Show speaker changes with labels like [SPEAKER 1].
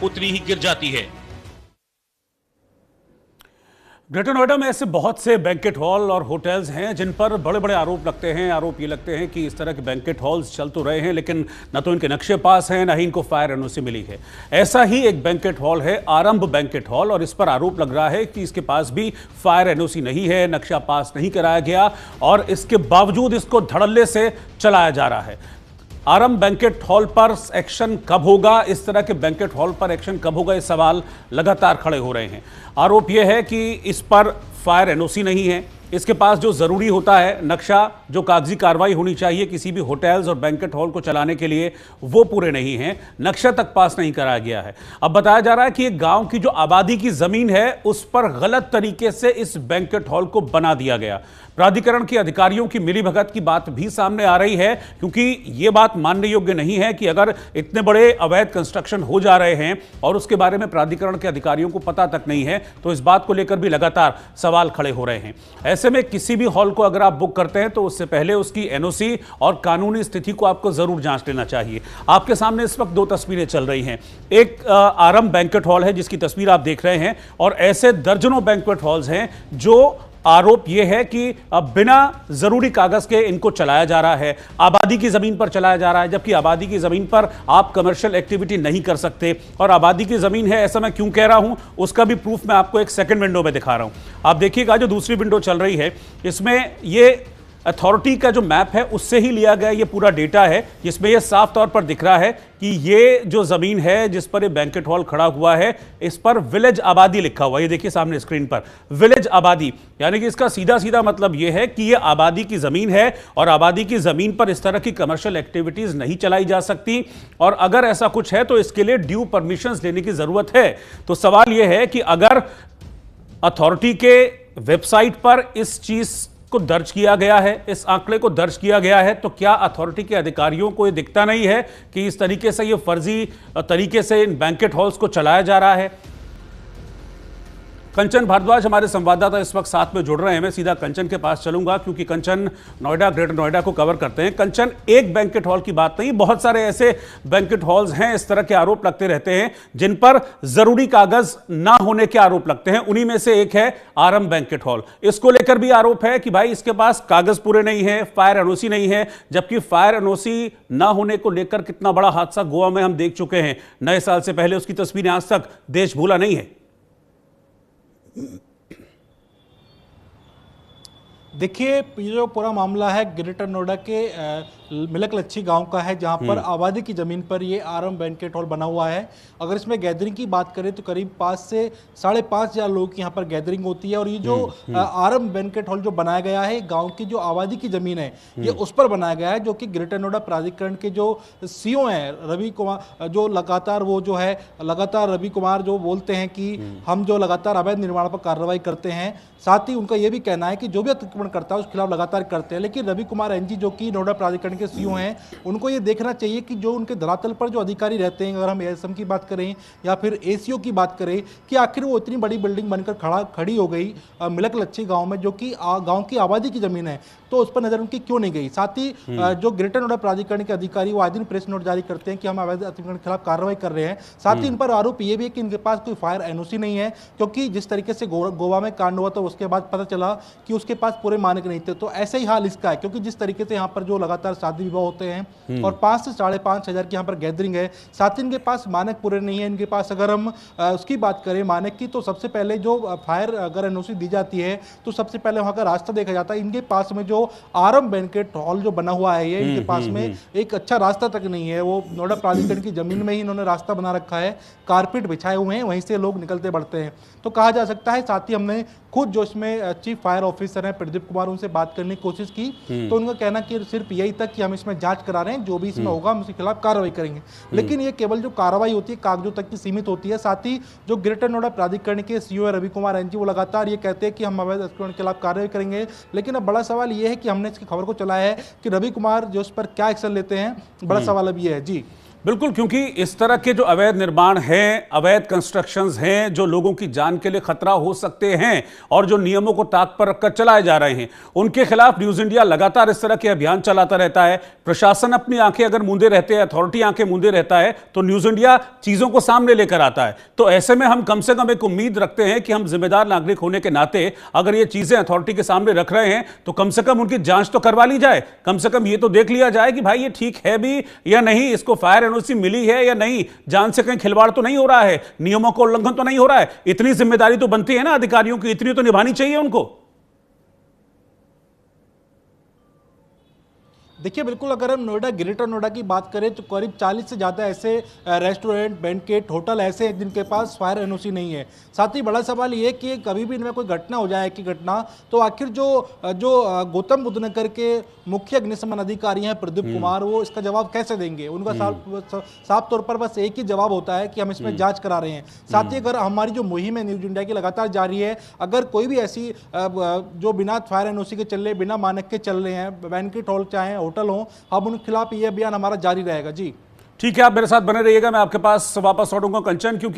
[SPEAKER 1] उतनी ही गिर जाती है।
[SPEAKER 2] ग्रेटर नोएडा में ऐसे बहुत से बैंकेट हॉल और होटल्स हैं जिन पर बड़े बड़े आरोप लगते हैं। आरोप ये लगते हैं कि इस तरह के बैंकेट हॉल्स चल तो रहे हैं लेकिन न तो इनके नक्शे पास हैं, न ही इनको फायर एनओसी मिली है। ऐसा ही एक बैंकेट हॉल है आरंभ बैंकेट हॉल, और इस पर आरोप लग रहा है कि इसके पास भी फायर एनओसी नहीं है, नक्शा पास नहीं कराया गया और इसके बावजूद इसको धड़ल्ले से चलाया जा रहा है। आरंभ बैंकेट हॉल पर एक्शन कब होगा, इस तरह के बैंकेट हॉल पर एक्शन कब होगा, ये सवाल लगातार खड़े हो रहे हैं। आरोप यह है कि इस पर फायर एनओसी नहीं है, इसके पास जो जरूरी होता है नक्शा, जो कागजी कार्रवाई होनी चाहिए किसी भी होटल्स और बैंकेट हॉल को चलाने के लिए, वो पूरे नहीं हैं, नक्शा तक पास नहीं कराया गया है। अब बताया जा रहा है कि एक गांव की जो आबादी की जमीन है उस पर गलत तरीके से इस बैंकेट हॉल को बना दिया गया। प्राधिकरण के अधिकारियों की मिलीभगत की बात भी सामने आ रही है, क्योंकि यह बात मानने योग्य नहीं है कि अगर इतने बड़े अवैध कंस्ट्रक्शन हो जा रहे हैं और उसके बारे में प्राधिकरण के अधिकारियों को पता तक नहीं है, तो इस बात को लेकर भी लगातार सवाल खड़े हो रहे हैं। ऐसे में किसी भी हॉल को अगर आप बुक करते हैं तो उससे पहले उसकी एनओसी और कानूनी स्थिति को आपको जरूर जांच लेना चाहिए। आपके सामने इस वक्त दो तस्वीरें चल रही हैं। एक आरंभ बैंकेट हॉल है जिसकी तस्वीर आप देख रहे हैं, और ऐसे दर्जनों बैंकेट हॉल्स हैं जो आरोप यह है कि बिना जरूरी कागज के इनको चलाया जा रहा है, आबादी की जमीन पर चलाया जा रहा है, जबकि आबादी की जमीन पर आप कमर्शियल एक्टिविटी नहीं कर सकते। और आबादी की जमीन है, ऐसा मैं क्यों कह रहा हूं उसका भी प्रूफ मैं आपको एक सेकंड विंडो में दिखा रहा हूं। आप देखिएगा जो दूसरी विंडो चल रही है, इसमें यह अथॉरिटी का जो मैप है उससे ही लिया गया ये पूरा डेटा है, जिसमें यह साफ तौर पर दिख रहा है कि ये जो जमीन है जिस पर ये बैंकेट हॉल खड़ा हुआ है, इस पर विलेज आबादी लिखा हुआ है। ये देखिए सामने स्क्रीन पर विलेज आबादी, यानी कि इसका सीधा सीधा मतलब ये है कि ये आबादी की जमीन है और आबादी की जमीन पर इस तरह की कमर्शियल एक्टिविटीज नहीं चलाई जा सकती, और अगर ऐसा कुछ है तो इसके लिए ड्यू परमिशंस लेने की जरूरत है। तो सवाल यह है कि अगर अथॉरिटी के वेबसाइट पर इस चीज को दर्ज किया गया है, इस आंकड़े को दर्ज किया गया है, तो क्या अथॉरिटी के अधिकारियों को यह दिखता नहीं है कि इस तरीके से, ये फर्जी तरीके से इन बैंकेट हॉल्स को चलाया जा रहा है? कंचन भारद्वाज हमारे संवाददाता इस वक्त साथ में जुड़ रहे हैं। मैं सीधा कंचन के पास चलूंगा क्योंकि कंचन नोएडा, ग्रेटर नोएडा को कवर करते हैं। कंचन, एक बैंकेट हॉल की बात नहीं, बहुत सारे ऐसे बैंकेट हॉल्स हैं, इस तरह के आरोप लगते रहते हैं जिन पर जरूरी कागज ना होने के आरोप लगते हैं। उन्हीं में से एक है आरंभ बैंकेट हॉल। इसको लेकर भी आरोप है कि भाई इसके पास कागज पूरे नहीं है, फायर एनओसी नहीं है, जबकि फायर एनओसी ना होने को लेकर कितना बड़ा हादसा गोवा में हम देख चुके हैं। नए साल से पहले उसकी तस्वीरें आज तक देश भूला नहीं है।
[SPEAKER 3] देखिए, ये जो पूरा मामला है ग्रेटर नोएडा के मिलक लच्छी गांव का है, जहां पर आबादी की ज़मीन पर ये आरंभ बैंकेट हॉल बना हुआ है। अगर इसमें गैदरिंग की बात करें तो करीब 5 से 5,500 लोगों की यहाँ पर गैदरिंग होती है। और ये जो आरंभ बैंकेट हॉल जो बनाया गया है, गांव की जो आबादी की ज़मीन है ये उस पर बनाया गया है, जो कि ग्रेटर नोएडा प्राधिकरण के जो सीओ हैं रवि कुमार, जो लगातार रवि कुमार जो बोलते हैं कि हम जो लगातार अवैध निर्माण पर कार्रवाई करते हैं। साथ ही उनका यह भी कहना है कि जो भी अतिक्रमण करता है उस खिलाफ लगातार करते हैं। लेकिन रवि कुमार एनजी जो कि नोएडा प्राधिकरण के सीईओ हैं, उनको ये देखना चाहिए कि जो उनके धरातल पर जो अधिकारी रहते हैं, अगर हम एएसएम की बात करें या फिर एसीओ की बात करें, कि आखिर वो इतनी बड़ी बिल्डिंग बनकर खड़ी हो गई मिलक लच्छी गांव में, जो कि गांव की आबादी की जमीन है, तो उस पर नजर उनकी क्यों नहीं गई। साथ ही जो ग्रेटर नोएडा प्राधिकरण के अधिकारी वो आए दिन प्रेस नोट जारी करते हैं कि हम अवैध अतिक्रमण के खिलाफ कार्रवाई कर रहे हैं। साथ ही इन पर आरोप ये भी है कि इनके पास कोई फायर एनओसी नहीं है, क्योंकि जिस तरीके से गोवा में कांड हुआ तो उसके बाद पता चला कि उसके पास पूरे मानक नहीं थे। तो ऐसे ही हाल इसका है, क्योंकि जिस तरीके से यहाँ पर जो लगातार शादी विवाह होते हैं और 5 से 5,500 की यहाँ पर गैदरिंग है, साथ ही इनके पास मानक पूरे नहीं है। इनके पास अगर हम उसकी बात करें मानक की, तो सबसे पहले जो फायर अगर एनओसी दी जाती है तो सबसे पहले वहाँ का रास्ता देखा जाता है। इनके पास में जो आरंभ बैंकेट हॉल जो बना हुआ है, ये इनके पास में एक अच्छा रास्ता तक नहीं है। वो नोएडा प्राधिकरण की जमीन में ही इन्होंने रास्ता बना रखा है, कारपेट बिछाए हुए हैं, वहीं से लोग निकलते बढ़ते हैं, तो कहा जा सकता है। साथ ही हमने खुद जो इसमें चीफ फायर ऑफिसर हैं प्रदीप कुमार, उनसे बात करने की कोशिश की, तो उनका कहना कि सिर्फ यही तक कि हम इसमें जांच करा रहे हैं, जो भी इसमें होगा हम उसके खिलाफ कार्रवाई करेंगे। लेकिन ये केवल जो कार्रवाई होती है कागजों तक की सीमित होती है। साथ ही जो ग्रेटर नोएडा प्राधिकरण के सीईओ रवि कुमार एनजी, वो लगातार ये कहते हैं कि हम अवैध अतिक्रमण के खिलाफ कार्रवाई करेंगे। लेकिन अब बड़ा सवाल ये है कि हमने इसकी खबर को चलाया है कि रवि कुमार जो इस पर क्या एक्शन लेते हैं, बड़ा सवाल अब ये है। जी
[SPEAKER 2] बिल्कुल, क्योंकि इस तरह के जो अवैध निर्माण हैं, अवैध कंस्ट्रक्शंस हैं, जो लोगों की जान के लिए खतरा हो सकते हैं और जो नियमों को ताक पर रखकर चलाए जा रहे हैं, उनके खिलाफ न्यूज इंडिया लगातार इस तरह के अभियान चलाता रहता है। प्रशासन अपनी आंखें अगर मूंदे रहते हैं, अथॉरिटी आंखें मूंदे रहता है, तो न्यूज इंडिया चीजों को सामने लेकर आता है। तो ऐसे में हम कम से कम एक उम्मीद रखते हैं कि हम जिम्मेदार नागरिक होने के नाते अगर ये चीजें अथॉरिटी के सामने रख रहे हैं तो कम से कम उनकी जांच तो करवा ली जाए। कम से कम ये तो देख लिया जाए कि भाई ये ठीक है भी या नहीं, इसको फायर एनओसी मिली है या नहीं, जान से कहीं खिलवाड़ तो नहीं हो रहा है, नियमों का उल्लंघन तो नहीं हो रहा है। इतनी जिम्मेदारी तो बनती है ना अधिकारियों की, इतनी तो निभानी चाहिए उनको।
[SPEAKER 3] देखिए बिल्कुल, अगर हम नोएडा, ग्रेटर नोएडा की बात करें तो करीब 40 से ज़्यादा ऐसे रेस्टोरेंट, बैंकेट, होटल ऐसे हैं जिनके पास फायर एनओसी नहीं है। साथ ही बड़ा सवाल ये कि कभी भी इनमें कोई घटना हो जाए, की घटना, तो आखिर जो गौतम बुद्ध नगर के मुख्य अग्निशमन अधिकारी हैं प्रदीप कुमार, वो इसका जवाब कैसे देंगे? उनका साफ तौर पर बस एक ही जवाब होता है कि हम इसमें जाँच करा रहे हैं। साथ ही अगर हमारी जो मुहिम है न्यूज इंडिया की लगातार जारी है, अगर कोई भी ऐसी जो बिना फायर एनओसी के चल रहे, बिना मानक के चल रहे हैं, बैंकेट हॉल चाहे होटल हो, अब उनके खिलाफ ये अभियान हमारा जारी रहेगा। जी
[SPEAKER 2] ठीक है, आप मेरे साथ बने रहिएगा, मैं आपके पास वापस लौटूंगा कंचन, क्योंकि